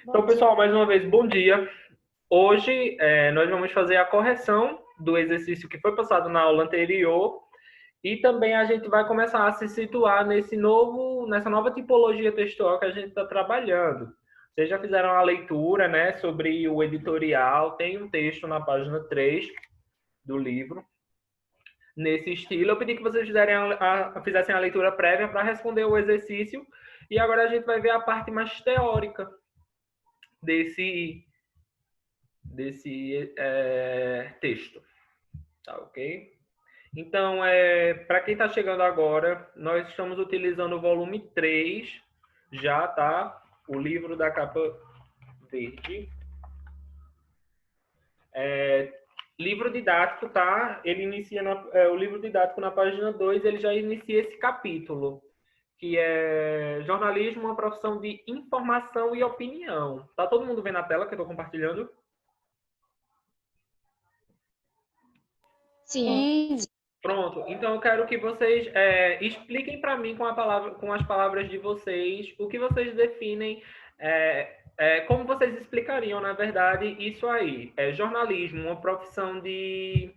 Então, pessoal, mais uma vez, bom dia. Hoje, nós vamos fazer a correção do exercício que foi passado na aula anterior e também a gente vai começar a se situar nessa nova tipologia textual que a gente está trabalhando. Vocês já fizeram a leitura, né, sobre o editorial, tem um texto na página 3 do livro, nesse estilo. Eu pedi que vocês fizessem a leitura prévia para responder o exercício e agora a gente vai ver a parte mais teórica desse texto, tá ok? Então, para quem está chegando agora, nós estamos utilizando o volume 3, já, tá? O livro da capa verde. Livro didático, tá? Ele inicia o livro didático na página 2, ele já inicia esse capítulo, que é jornalismo, uma profissão de informação e opinião. Tá todo mundo vendo a tela que eu estou compartilhando? Sim. Pronto, então eu quero que vocês expliquem para mim com as palavras de vocês o que vocês definem, como vocês explicariam, na verdade, isso aí. É jornalismo, uma profissão de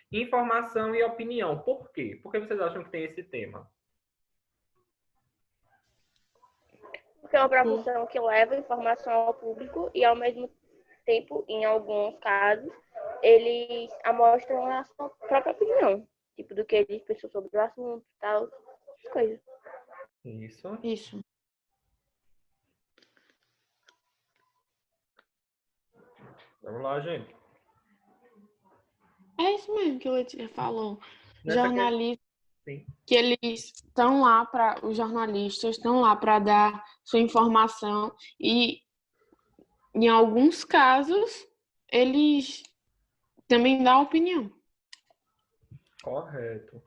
informação e opinião. Por quê? Por que vocês acham que tem esse tema? Porque é uma profissão que leva informação ao público e, ao mesmo tempo, em alguns casos, eles amostram a sua própria opinião. Tipo, do que eles pensam sobre o assunto e tal, essas coisas. Isso. Vamos lá, gente. É isso mesmo que o Letícia falou. Jornalismo. Que eles estão lá os jornalistas estão lá para dar sua informação e, em alguns casos, eles também dão opinião. Correto.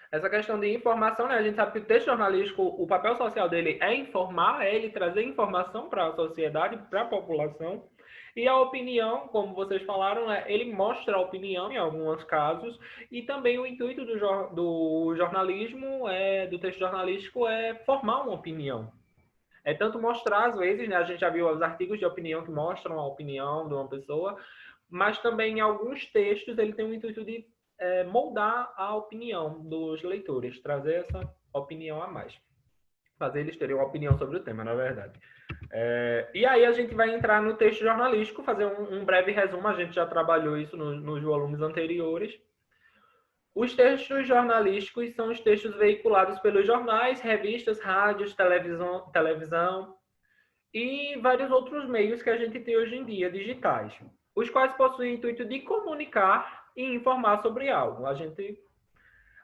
Essa questão de informação, né? A gente sabe que o texto jornalístico, o papel social dele é informar, é ele trazer informação para a sociedade, para a população. E a opinião, como vocês falaram, ele mostra a opinião em alguns casos. E também o intuito do jornalismo, do texto jornalístico, é formar uma opinião. É tanto mostrar, às vezes, né? A gente já viu os artigos de opinião que mostram a opinião de uma pessoa, mas também em alguns textos ele tem o intuito de moldar a opinião dos leitores, trazer essa opinião a mais. Fazer eles terem uma opinião sobre o tema, na verdade. E aí a gente vai entrar no texto jornalístico, fazer um breve resumo, a gente já trabalhou isso nos volumes anteriores. Os textos jornalísticos são os textos veiculados pelos jornais, revistas, rádios, televisão e vários outros meios que a gente tem hoje em dia, digitais, os quais possuem o intuito de comunicar e informar sobre algo.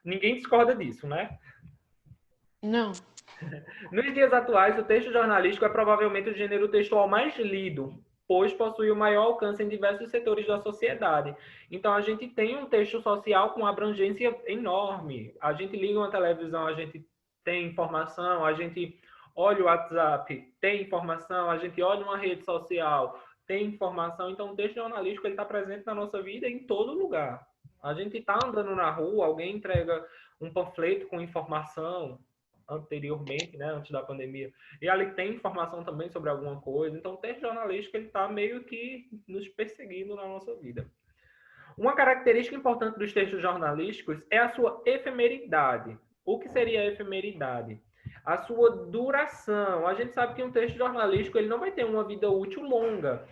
Ninguém discorda disso, né? Não. Nos dias atuais, o texto jornalístico é provavelmente o gênero textual mais lido, pois possui o maior alcance em diversos setores da sociedade. Então, a gente tem um texto social com abrangência enorme. A gente liga uma televisão, a gente tem informação, a gente olha o WhatsApp, tem informação, a gente olha uma rede social, tem informação. Então, o texto jornalístico está presente na nossa vida em todo lugar. A gente está andando na rua, alguém entrega um panfleto com informação anteriormente, né, antes da pandemia, e ali tem informação também sobre alguma coisa. Então, o texto jornalístico está meio que nos perseguindo na nossa vida. Uma característica importante dos textos jornalísticos é a sua efemeridade. O que seria a efemeridade? A sua duração. A gente sabe que um texto jornalístico ele não vai ter uma vida útil longa,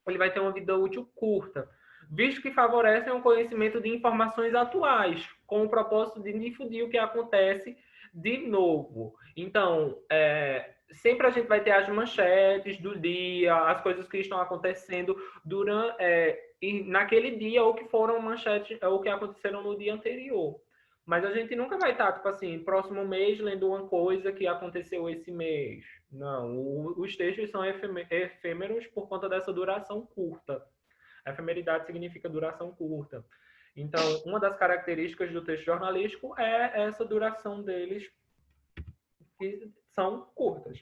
ele vai ter uma vida útil curta, visto que favorecem o conhecimento de informações atuais, com o propósito de difundir o que acontece de novo. Então, sempre a gente vai ter as manchetes do dia, as coisas que estão acontecendo naquele dia ou que foram manchetes ou que aconteceram no dia anterior. Mas a gente nunca vai estar, tipo assim, próximo mês lendo uma coisa que aconteceu esse mês. Não, os textos são efêmeros por conta dessa duração curta. A efemeridade significa duração curta. Então, uma das características do texto jornalístico é essa duração deles, que são curtas.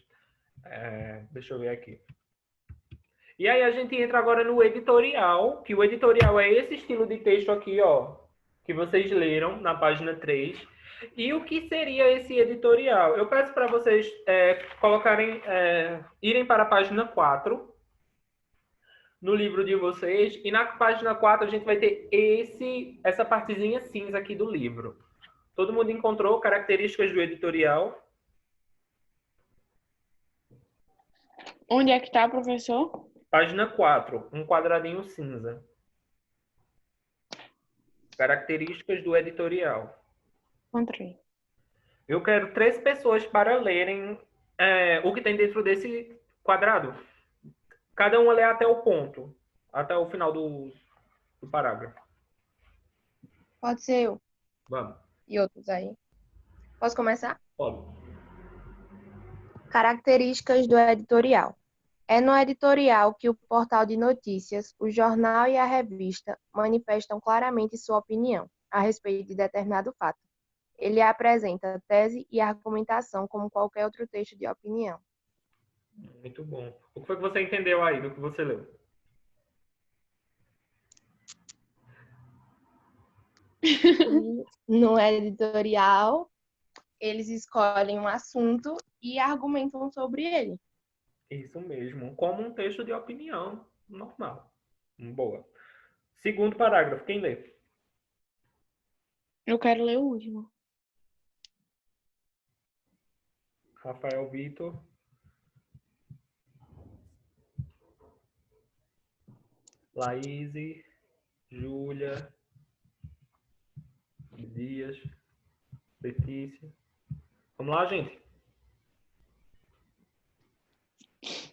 Deixa eu ver aqui. E aí a gente entra agora no editorial, que o editorial é esse estilo de texto aqui, ó, que vocês leram na página 3. E o que seria esse editorial? Eu peço para vocês colocarem, irem para a página 4 no livro de vocês, e na página 4 a gente vai ter essa partezinha cinza aqui do livro. Todo mundo encontrou características do editorial? Onde é que tá, professor? Página 4, um quadradinho cinza. Características do editorial. Encontrei. Eu quero 3 pessoas para lerem o que tem dentro desse quadrado. Cada uma lê até o ponto, até o final do parágrafo. Pode ser eu Vamos. e outros aí. Posso começar? Pode. Características do editorial. É no editorial que o portal de notícias, o jornal e a revista manifestam claramente sua opinião a respeito de determinado fato. Ele apresenta tese e argumentação como qualquer outro texto de opinião. Muito bom. O que foi que você entendeu aí do que você leu? E no editorial, eles escolhem um assunto e argumentam sobre ele. Isso mesmo. Como um texto de opinião normal. Boa. Segundo parágrafo. Quem lê? Eu quero ler o último. Rafael Vitor. Laís. Júlia. Dias. Letícia. Vamos lá, gente.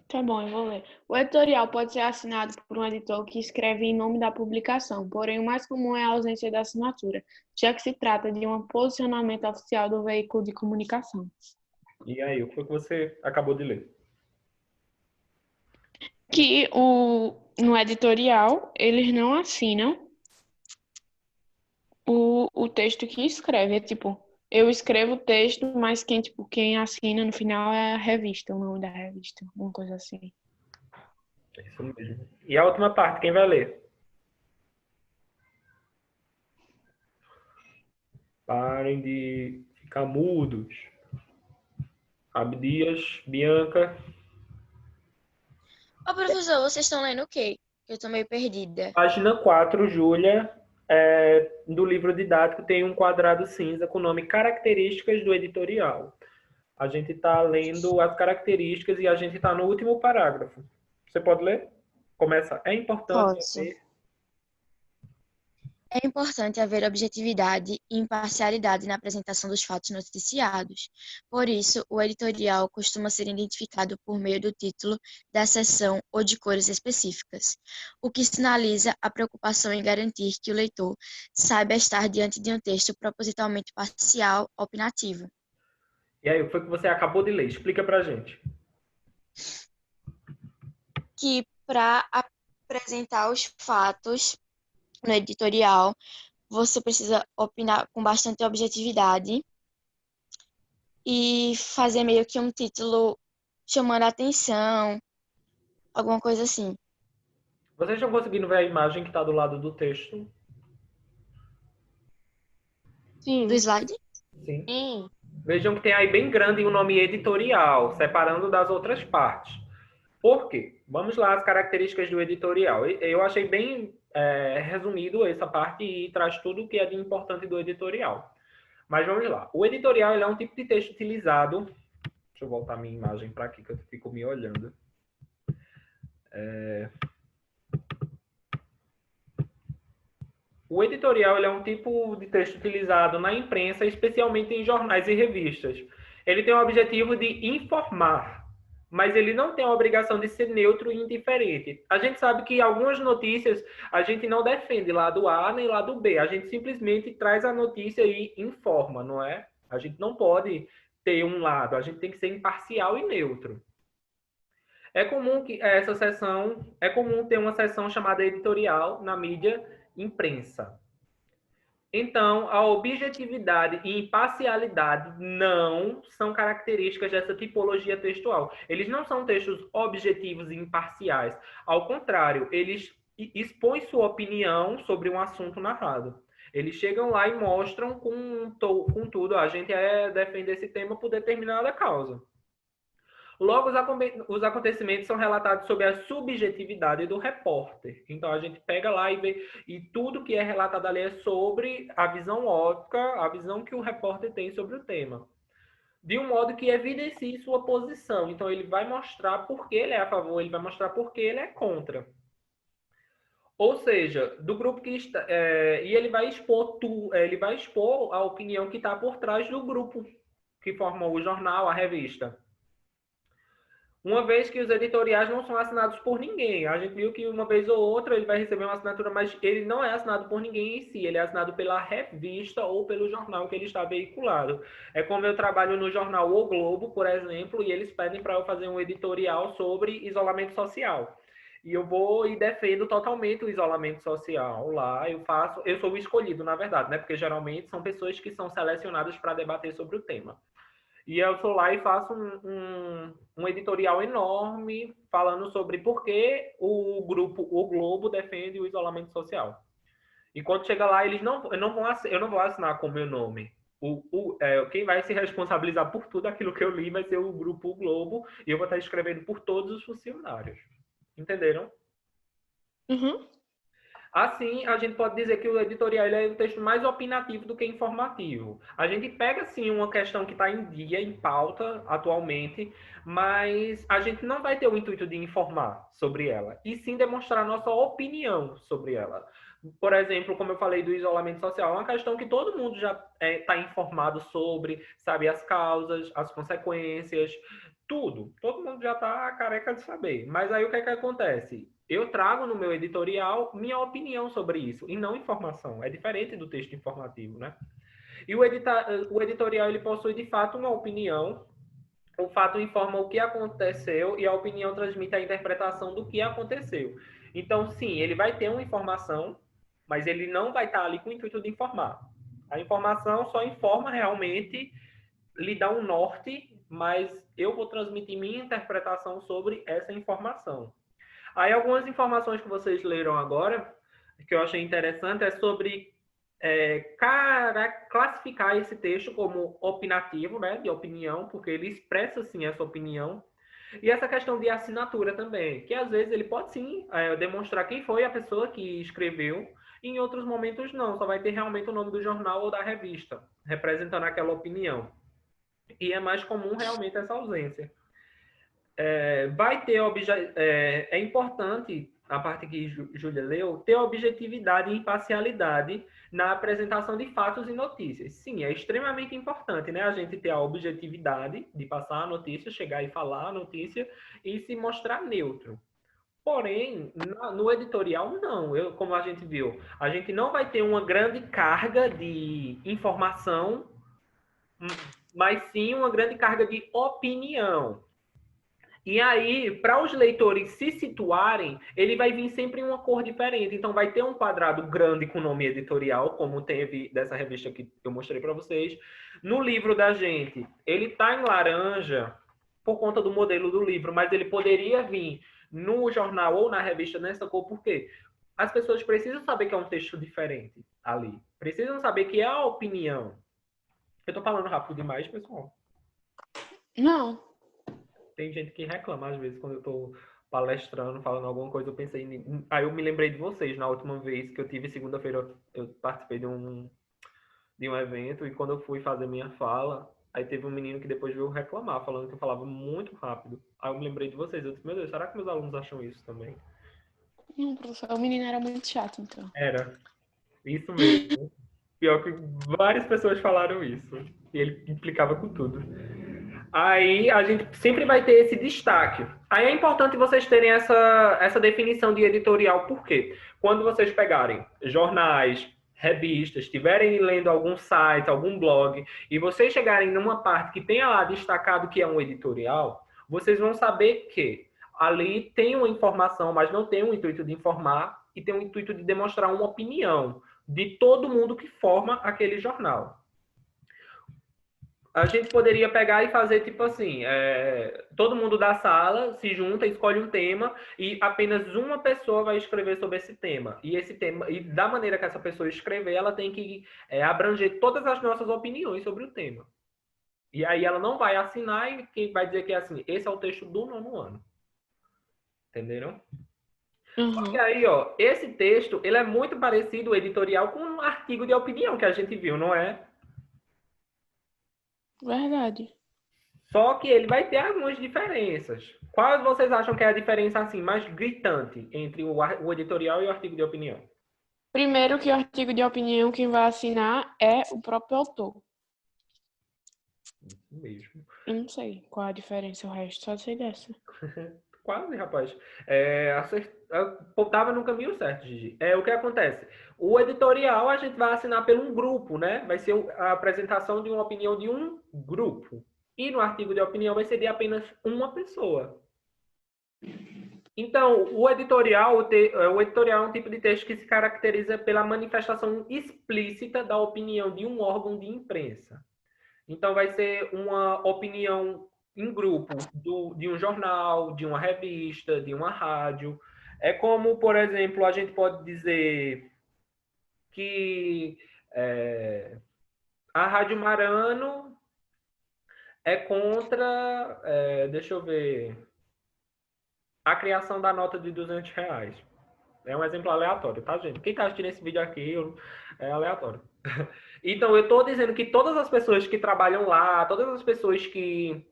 Tá bom, eu vou ler. O editorial pode ser assinado por um editor que escreve em nome da publicação, porém o mais comum é a ausência da assinatura, já que se trata de um posicionamento oficial do veículo de comunicação. E aí, o que foi que você acabou de ler? Que no editorial eles não assinam o texto que escreve. É tipo, eu escrevo o texto, mas quem assina no final é a revista, o nome da revista, uma coisa assim. Isso mesmo. E a última parte, quem vai ler? Parem de ficar mudos. Abdias, Bianca. Ô, professor, vocês estão lendo o quê? Eu tô meio perdida. Página 4, Júlia, do livro didático, tem um quadrado cinza com o nome Características do Editorial. A gente está lendo as características e a gente está no último parágrafo. Você pode ler? Começa. É importante Posso. haver... É importante haver objetividade e imparcialidade na apresentação dos fatos noticiados. Por isso, o editorial costuma ser identificado por meio do título da seção ou de cores específicas, o que sinaliza a preocupação em garantir que o leitor saiba estar diante de um texto propositalmente parcial, opinativo. E aí, o que foi que você acabou de ler? Explica pra gente. Que para apresentar os fatos no editorial, você precisa opinar com bastante objetividade e fazer meio que um título chamando a atenção, alguma coisa assim. Vocês estão conseguindo ver a imagem que está do lado do texto? Sim. Do slide? Sim. Sim. Vejam que tem aí bem grande o nome editorial, separando das outras partes. Por quê? Vamos lá, as características do editorial. Eu achei bem resumido essa parte e traz tudo o que é de importante do editorial. Mas vamos lá. O editorial ele é um tipo de texto utilizado... Deixa eu voltar minha imagem para aqui, que eu fico me olhando. O editorial ele é um tipo de texto utilizado na imprensa, especialmente em jornais e revistas. Ele tem o objetivo de informar, mas ele não tem a obrigação de ser neutro e indiferente. A gente sabe que algumas notícias a gente não defende lado A nem lado B. A gente simplesmente traz a notícia e informa, não é? A gente não pode ter um lado, a gente tem que ser imparcial e neutro. É comum ter uma seção chamada editorial na mídia imprensa. Então, a objetividade e imparcialidade não são características dessa tipologia textual. Eles não são textos objetivos e imparciais. Ao contrário, eles expõem sua opinião sobre um assunto narrado. Eles chegam lá e mostram com tudo, a gente defende esse tema por determinada causa. Logo, os acontecimentos são relatados sob a subjetividade do repórter. Então, a gente pega lá e vê, e tudo que é relatado ali é sobre a visão óptica, a visão que o repórter tem sobre o tema. De um modo que evidencie sua posição. Então, ele vai mostrar por que ele é a favor, ele vai mostrar por que ele é contra. Ou seja, do grupo que está... e ele vai expor a opinião que está por trás do grupo que formou o jornal, a revista. Uma vez que os editoriais não são assinados por ninguém. A gente viu que uma vez ou outra ele vai receber uma assinatura, mas ele não é assinado por ninguém em si. Ele é assinado pela revista ou pelo jornal que ele está veiculado. É como eu trabalho no jornal O Globo, por exemplo, e eles pedem para eu fazer um editorial sobre isolamento social. E eu vou e defendo totalmente o isolamento social lá. Eu sou o escolhido, na verdade, né? Porque geralmente são pessoas que são selecionadas para debater sobre o tema. E eu sou lá e faço um editorial enorme falando sobre por que o grupo O Globo defende o isolamento social. E quando chega lá, eu não vou assinar com o meu nome. Quem vai se responsabilizar por tudo aquilo que eu li vai ser o grupo O Globo, e eu vou estar escrevendo por todos os funcionários. Entenderam? Uhum. Assim, a gente pode dizer que o editorial é um texto mais opinativo do que informativo. A gente pega, sim, uma questão que está em dia, em pauta, atualmente, mas a gente não vai ter o intuito de informar sobre ela, e sim demonstrar nossa opinião sobre ela. Por exemplo, como eu falei do isolamento social, é uma questão que todo mundo já está informado sobre, sabe as causas, as consequências, tudo. Todo mundo já está careca de saber. Mas aí o que é que acontece? Eu trago no meu editorial minha opinião sobre isso, e não informação. É diferente do texto informativo, né? E o editorial, ele possui, de fato, uma opinião. O fato informa o que aconteceu e a opinião transmite a interpretação do que aconteceu. Então, sim, ele vai ter uma informação, mas ele não vai estar ali com o intuito de informar. A informação só informa realmente, lhe dá um norte, mas eu vou transmitir minha interpretação sobre essa informação. Aí algumas informações que vocês leram agora, que eu achei interessante, é sobre classificar esse texto como opinativo, né, de opinião, porque ele expressa, sim, essa opinião. E essa questão de assinatura também, que às vezes ele pode, sim, demonstrar quem foi a pessoa que escreveu, e em outros momentos não, só vai ter realmente o nome do jornal ou da revista, representando aquela opinião. E é mais comum realmente essa ausência. É importante, a parte que Júlia leu, ter objetividade e imparcialidade na apresentação de fatos e notícias. Sim, é extremamente importante, né? A gente ter a objetividade de passar a notícia, chegar e falar a notícia e se mostrar neutro. Porém, no editorial, não. Como a gente viu, a gente não vai ter uma grande carga de informação, mas sim uma grande carga de opinião. E aí, para os leitores se situarem, ele vai vir sempre em uma cor diferente. Então, vai ter um quadrado grande com nome editorial, como teve dessa revista que eu mostrei para vocês. No livro da gente, ele está em laranja por conta do modelo do livro, mas ele poderia vir no jornal ou na revista nessa cor, por quê? As pessoas precisam saber que é um texto diferente ali. Precisam saber que é a opinião. Eu estou falando rápido demais, pessoal? Não. Tem gente que reclama, às vezes, quando eu tô palestrando, falando alguma coisa, eu pensei... Aí eu me lembrei de vocês, na última vez que eu tive, segunda-feira, eu participei de um evento, e quando eu fui fazer minha fala, aí teve um menino que depois veio reclamar, falando que eu falava muito rápido. Aí eu me lembrei de vocês, eu disse, meu Deus, será que meus alunos acham isso também? Não, professor, o menino era muito chato, então. Era. Isso mesmo. Pior que várias pessoas falaram isso. E ele implicava com tudo. Aí a gente sempre vai ter esse destaque. Aí é importante vocês terem essa definição de editorial, por quê? Quando vocês pegarem jornais, revistas, estiverem lendo algum site, algum blog, e vocês chegarem numa parte que tenha lá destacado que é um editorial, vocês vão saber que ali tem uma informação, mas não tem o intuito de informar, e tem o intuito de demonstrar uma opinião de todo mundo que forma aquele jornal. a gente poderia pegar e fazer tipo assim, todo mundo da sala se junta, escolhe um tema e apenas uma pessoa vai escrever sobre esse tema. E esse tema, e da maneira que essa pessoa escrever, ela tem que abranger todas as nossas opiniões sobre o tema. E aí ela não vai assinar e quem vai dizer que é assim, esse é o texto do 9º ano. Entenderam? Só que aí, ó, esse texto, ele é muito parecido, o editorial, com um artigo de opinião que a gente viu, não é? Verdade. Só que ele vai ter algumas diferenças. Quais vocês acham que é a diferença assim mais gritante entre o editorial e o artigo de opinião? Primeiro que o artigo de opinião, quem vai assinar é o próprio autor. Isso mesmo. Eu não sei qual a diferença, o resto só sei dessa. Quase, rapaz. Eu tava no caminho certo, Gigi. O que acontece? O editorial a gente vai assinar por um grupo, né? Vai ser a apresentação de uma opinião de um grupo. E no artigo de opinião vai ser de apenas uma pessoa. Então, o editorial é um tipo de texto que se caracteriza pela manifestação explícita da opinião de um órgão de imprensa. Então, vai ser uma opinião em grupo de um jornal, de uma revista, de uma rádio. É como, por exemplo, a gente pode dizer que a Rádio Marano é contra, deixa eu ver, a criação da nota de R$ 200. É um exemplo aleatório, tá, gente? Quem tá assistindo esse vídeo aqui é aleatório. Então, eu estou dizendo que todas as pessoas que trabalham lá, todas as pessoas que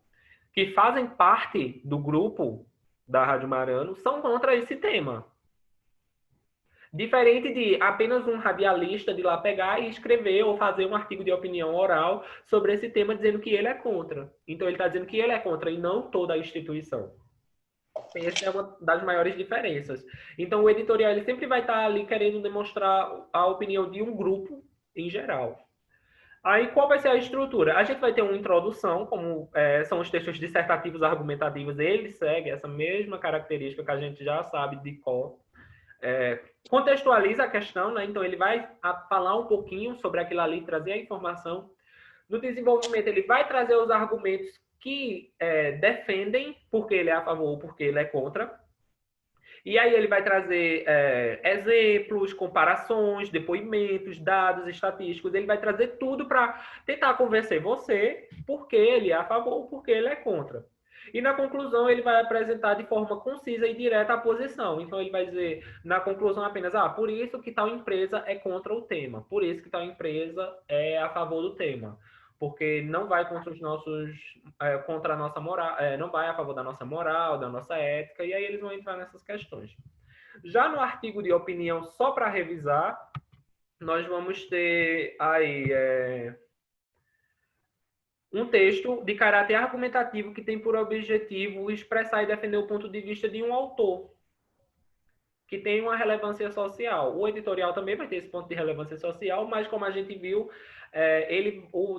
fazem parte do grupo da Rádio Marano são contra esse tema. Diferente de apenas um radialista de lá pegar e escrever ou fazer um artigo de opinião oral sobre esse tema dizendo que ele é contra. Então, ele está dizendo que ele é contra e não toda a instituição. Essa é uma das maiores diferenças. Então, o editorial ele sempre vai estar ali querendo demonstrar a opinião de um grupo em geral. Aí, qual vai ser a estrutura? A gente vai ter uma introdução, como são os textos dissertativos argumentativos, ele segue essa mesma característica que a gente já sabe de cor. Contextualiza a questão, né? Então ele vai falar um pouquinho sobre aquilo ali, trazer a informação. No desenvolvimento, ele vai trazer os argumentos que defendem porque ele é a favor ou porque ele é contra. E aí ele vai trazer exemplos, comparações, depoimentos, dados estatísticos. Ele vai trazer tudo para tentar convencer você porque ele é a favor ou porque ele é contra. E na conclusão ele vai apresentar de forma concisa e direta a posição. Então ele vai dizer na conclusão apenas, por isso que tal empresa é contra o tema, por isso que tal empresa é a favor do tema. Porque não vai contra contra a nossa moral, não vai a favor da nossa moral, da nossa ética, e aí eles vão entrar nessas questões. Já no artigo de opinião, só para revisar, nós vamos ter aí um texto de caráter argumentativo que tem por objetivo expressar e defender o ponto de vista de um autor que tem uma relevância social. O editorial também vai ter esse ponto de relevância social, mas como a gente viu,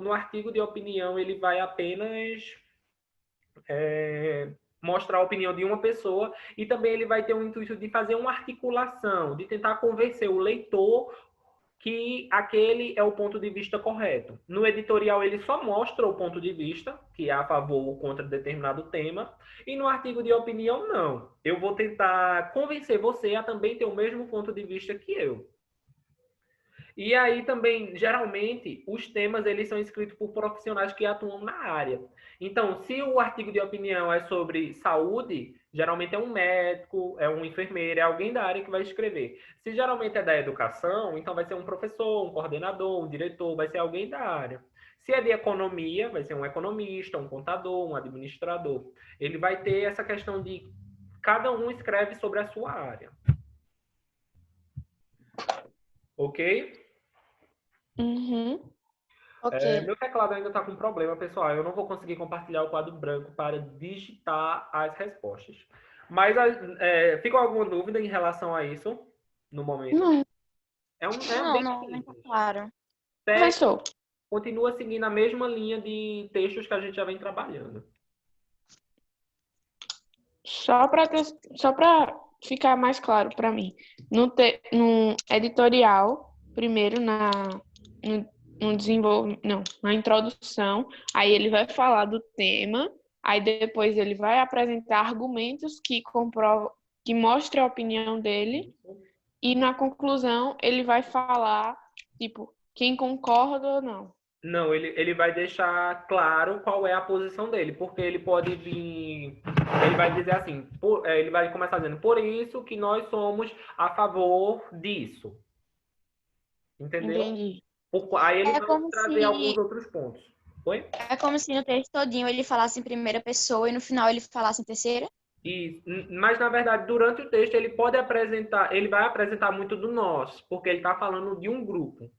no artigo de opinião ele vai apenas mostrar a opinião de uma pessoa e também ele vai ter o intuito de fazer uma articulação, de tentar convencer o leitor que aquele é o ponto de vista correto. No editorial, ele só mostra o ponto de vista, que é a favor ou contra determinado tema, e no artigo de opinião, não. Eu vou tentar convencer você a também ter o mesmo ponto de vista que eu. E aí também, geralmente, os temas eles são escritos por profissionais que atuam na área. Então, se o artigo de opinião é sobre saúde, geralmente é um médico, é um enfermeiro, é alguém da área que vai escrever. Se geralmente é da educação, então vai ser um professor, um coordenador, um diretor, vai ser alguém da área. Se é de economia, vai ser um economista, um contador, um administrador. Ele vai ter essa questão de cada um escreve sobre a sua área. Ok? Uhum. Ok. Meu teclado ainda está com problema, pessoal. Eu não vou conseguir compartilhar o quadro branco para digitar as respostas. Mas fica alguma dúvida em relação a isso no momento? Não, Não, tá claro. professor. Continua seguindo a mesma linha de textos que a gente já vem trabalhando. Só para ficar mais claro para mim. No editorial, primeiro na introdução, aí ele vai falar do tema, aí depois ele vai apresentar argumentos que comprovam, que mostram a opinião dele, e na conclusão ele vai falar, tipo, quem concorda ou não. Não, ele vai deixar claro qual é a posição dele, porque ele pode vir, ele vai dizer assim, ele vai começar dizendo, por isso que nós somos a favor disso. Entendeu? Entendi. Aí ele É vai como trazer se alguns outros pontos. Oi? É como se no texto todinho ele falasse em primeira pessoa e no final ele falasse em terceira? Mas, na verdade, durante o texto, ele pode apresentar, ele vai apresentar muito do nós, porque ele está falando de um grupo.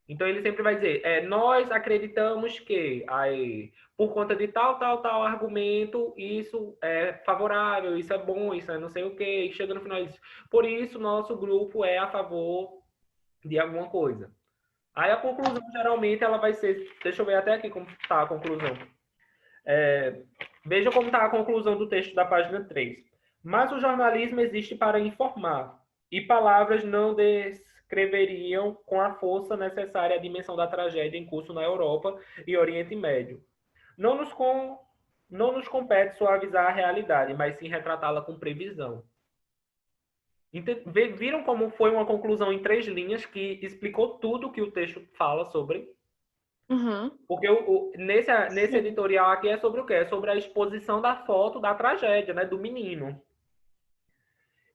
Então, ele sempre vai dizer, nós acreditamos que, aí, por conta de tal argumento, isso é favorável, isso é bom, isso é não sei o quê, e chega no final disso. Por isso, nosso grupo é a favor de alguma coisa. Aí, a conclusão, geralmente, ela vai ser... Deixa eu ver até aqui como está a conclusão. Veja como está a conclusão do texto da página 3. Mas o jornalismo existe para informar, e palavras não descreveriam com a força necessária a dimensão da tragédia em curso na Europa e Oriente Médio. Não nos compete suavizar a realidade, mas sim retratá-la com previsão. Viram como foi uma conclusão em 3 linhas que explicou tudo que o texto fala sobre? Uhum. Porque nesse editorial aqui é sobre o quê? É sobre a exposição da foto da tragédia, né? Do menino.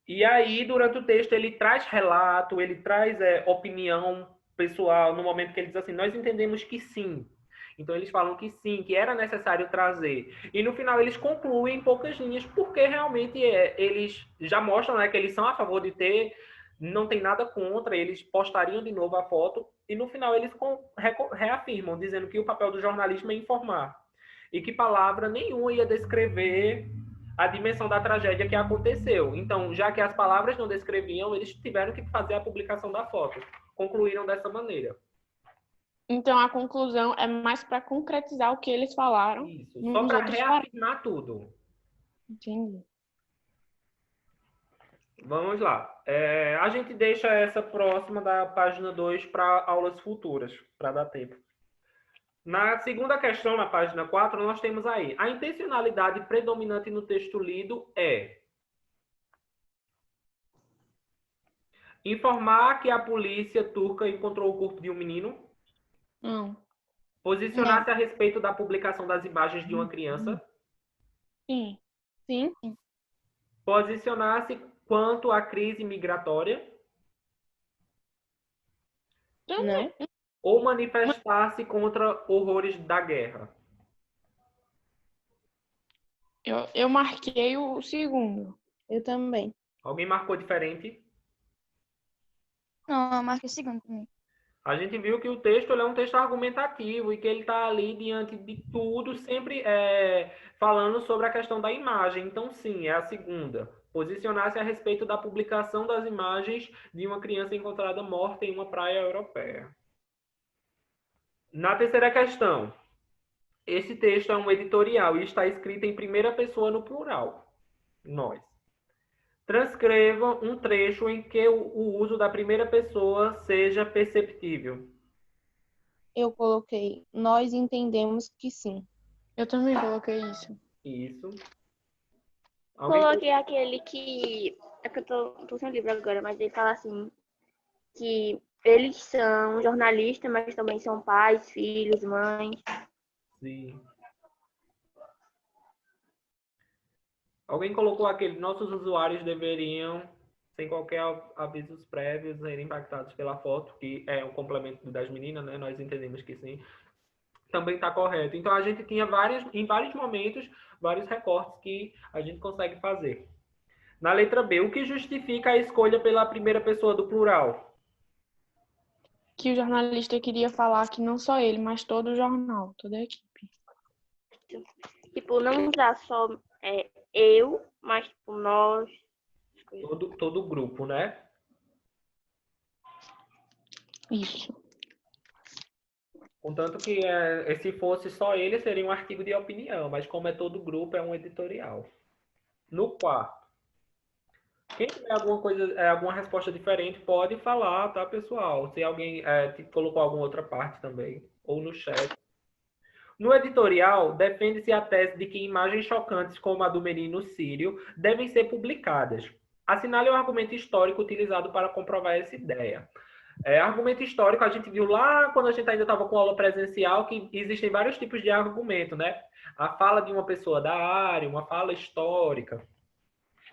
E aí, durante o texto, ele traz relato, ele traz opinião pessoal, no momento que ele diz assim, nós entendemos que sim. Então, eles falam que sim, que era necessário trazer. E no final, eles concluem em poucas linhas, porque realmente eles já mostram, né, que eles são a favor de ter, não tem nada contra, eles postariam de novo a foto, e no final eles reafirmam, dizendo que o papel do jornalismo é informar. E que palavra nenhuma ia descrever a dimensão da tragédia que aconteceu. Então, já que as palavras não descreviam, eles tiveram que fazer a publicação da foto. Concluíram dessa maneira. Então, a conclusão é mais para concretizar o que eles falaram. Isso, só para reafirmar tudo. Entendi. Vamos lá. A gente deixa essa próxima da página 2 para aulas futuras, para dar tempo. Na segunda questão, na página 4, nós temos aí, a intencionalidade predominante no texto lido é informar que a polícia turca encontrou o corpo de um menino, Não. posicionar-se a respeito da publicação das imagens de uma criança, Sim. Sim. posicionar-se quanto à crise migratória, Não. ou manifestar-se contra horrores da guerra. Eu marquei o segundo. Eu também. Alguém marcou diferente? Não, eu marquei o segundo também. A gente viu que o texto ele é um texto argumentativo e que ele está ali diante de tudo, sempre falando sobre a questão da imagem. Então, sim, é a segunda. Posicionar-se a respeito da publicação das imagens de uma criança encontrada morta em uma praia europeia. Na terceira questão, esse texto é um editorial e está escrito em primeira pessoa no plural. Nós. Transcreva um trecho em que o uso da primeira pessoa seja perceptível. Eu coloquei, nós entendemos que sim. Eu também coloquei isso. Isso. Coloquei aquele que... É que eu tô sem o livro agora, mas ele fala assim, que eles são jornalistas, mas também são pais, filhos, mães. Sim. Alguém colocou aquele, nossos usuários deveriam, sem qualquer avisos prévios, serem impactados pela foto, que é um complemento das meninas, né? Nós entendemos que sim. Também está correto. Então, a gente tinha em vários momentos, vários recortes que a gente consegue fazer. Na letra B, o que justifica a escolha pela primeira pessoa do plural? Que o jornalista queria falar que não só ele, mas todo o jornal, toda a equipe. Tipo, não usar só eu, mas tipo, nós. Todo o grupo, né? Isso. Contanto que se fosse só ele, seria um artigo de opinião, mas como é todo grupo, é um editorial. No quarto, Quem tiver alguma coisa, alguma resposta diferente, pode falar, tá, pessoal? Se alguém colocou alguma outra parte também, ou no chat. No editorial, defende-se a tese de que imagens chocantes como a do menino sírio devem ser publicadas. Assinale o argumento histórico utilizado para comprovar essa ideia. Argumento histórico, a gente viu lá quando a gente ainda estava com aula presencial que existem vários tipos de argumento, né? A fala de uma pessoa da área, uma fala histórica.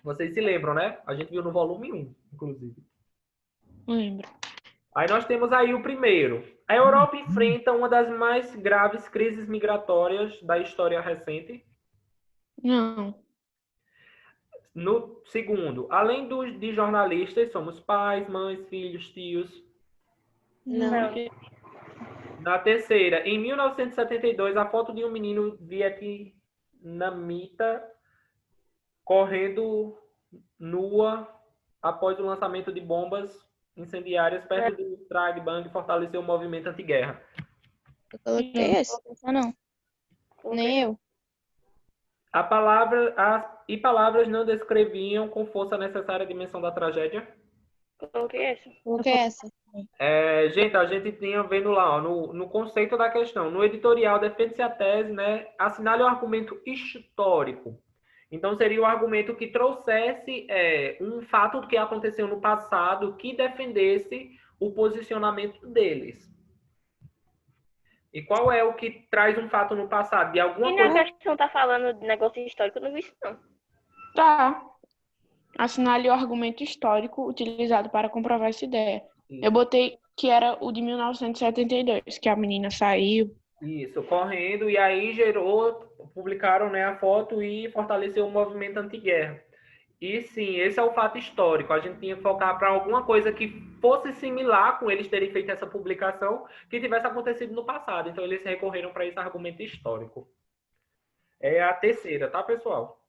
Vocês se lembram, né? A gente viu no volume 1, inclusive. Lembro. Aí nós temos aí o primeiro. A Europa enfrenta uma das mais graves crises migratórias da história recente. Não. No segundo, além de jornalistas, somos pais, mães, filhos, tios. Não. Na terceira, em 1972, a foto de um menino vietnamita correndo nua após o lançamento de bombas incendiárias perto do Trague Bang fortaleceu o movimento anti-guerra. Eu coloquei essa. Não. Nem eu. Palavras não descreviam com força a necessária dimensão da tragédia. Coloquei essa. Coloquei essa. Gente, a gente tinha vendo lá, ó, no conceito da questão. No editorial, defende-se a tese, né? Assinale o argumento histórico. Então, seria o argumento que trouxesse um fato que aconteceu no passado que defendesse o posicionamento deles. E qual é o que traz um fato no passado? De alguma E coisa... na questão tá falando de negócio histórico, eu não vi isso, não. Tá. Assinale o argumento histórico utilizado para comprovar essa ideia. Isso. Eu botei que era o de 1972, que a menina saiu. Isso, correndo, e aí publicaram, né, a foto e fortaleceu o movimento anti-guerra. E sim, esse é o fato histórico. A gente tinha que focar para alguma coisa que fosse similar com eles terem feito essa publicação, que tivesse acontecido no passado. Então, eles recorreram para esse argumento histórico. É a terceira, tá, pessoal?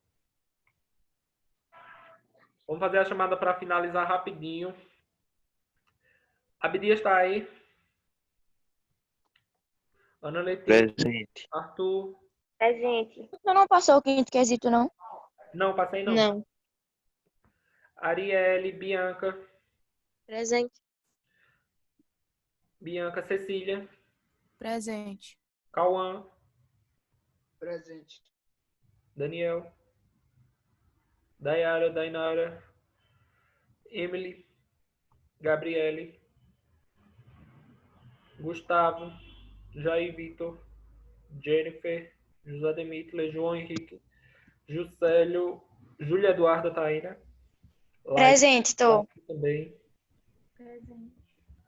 Vamos fazer a chamada para finalizar rapidinho. Abdias está aí? Ana Letícia. Presente. Arthur. Presente. Você não passou o quinto quesito, não? Não, passei não. Não. Arielle, Bianca. Presente. Bianca, Cecília. Presente. Cauã. Presente. Daniel. Dayara, Dainara. Emily. Gabriele. Gustavo. Jair Vitor. Jennifer. José Demitler. João Henrique. Juscelio. Júlia Eduarda tá aí, né? Presente, tô. Também. Presente.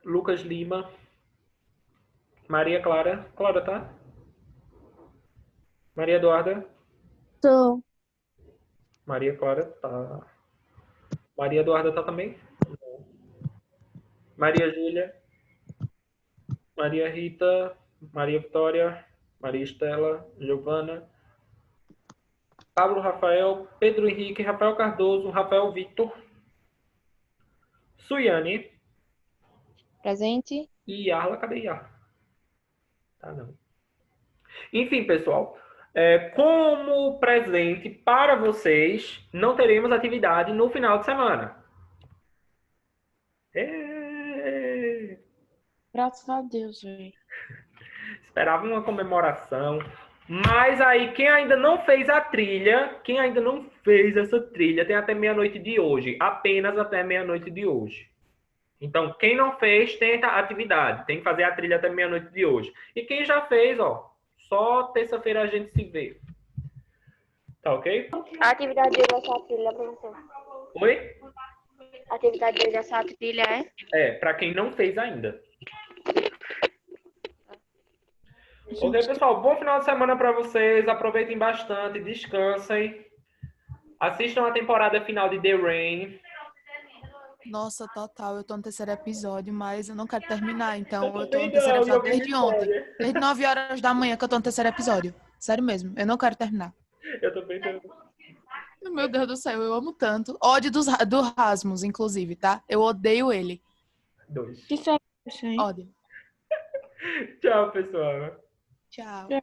Lucas Lima. Maria Clara. Clara, tá? Maria Eduarda. Tô. Maria Clara tá. Maria Eduarda tá também? Maria Júlia. Maria Rita. Maria Vitória. Maria Estela. Giovana. Pablo Rafael. Pedro Henrique. Rafael Cardoso. Rafael Vitor. Suiane. Presente. E Yarla. Cadê Yarla? Tá, não. Enfim, pessoal. Como presente para vocês, não teremos atividade no final de semana. Graças a Deus, velho. Esperava uma comemoração. Mas aí, quem ainda não fez a trilha, quem ainda não fez essa trilha, tem até meia-noite de hoje. Apenas até meia-noite de hoje. Então, quem não fez, tem a atividade. Tem que fazer a trilha até meia-noite de hoje. E quem já fez, ó, só terça-feira a gente se vê. Tá ok? A atividade de hoje é essa trilha, professor. Oi? A atividade de hoje é essa trilha, é? Para quem não fez ainda. Ok, pessoal. Bom final de semana para vocês. Aproveitem bastante, descansem. Assistam a temporada final de The Rain. Nossa, total. Eu tô no terceiro episódio, mas eu não quero terminar. Então, eu tô também no terceiro não, episódio eu vi desde ontem. história. Desde 9 horas da manhã que eu tô no terceiro episódio. Sério mesmo. Eu não quero terminar. Eu também tenho. Meu Deus do céu, eu amo tanto. Ódio do Rasmus, inclusive, tá? Eu odeio ele. 2. Que sério isso, hein? Ódio. Tchau, pessoal. Tchau. Tchau.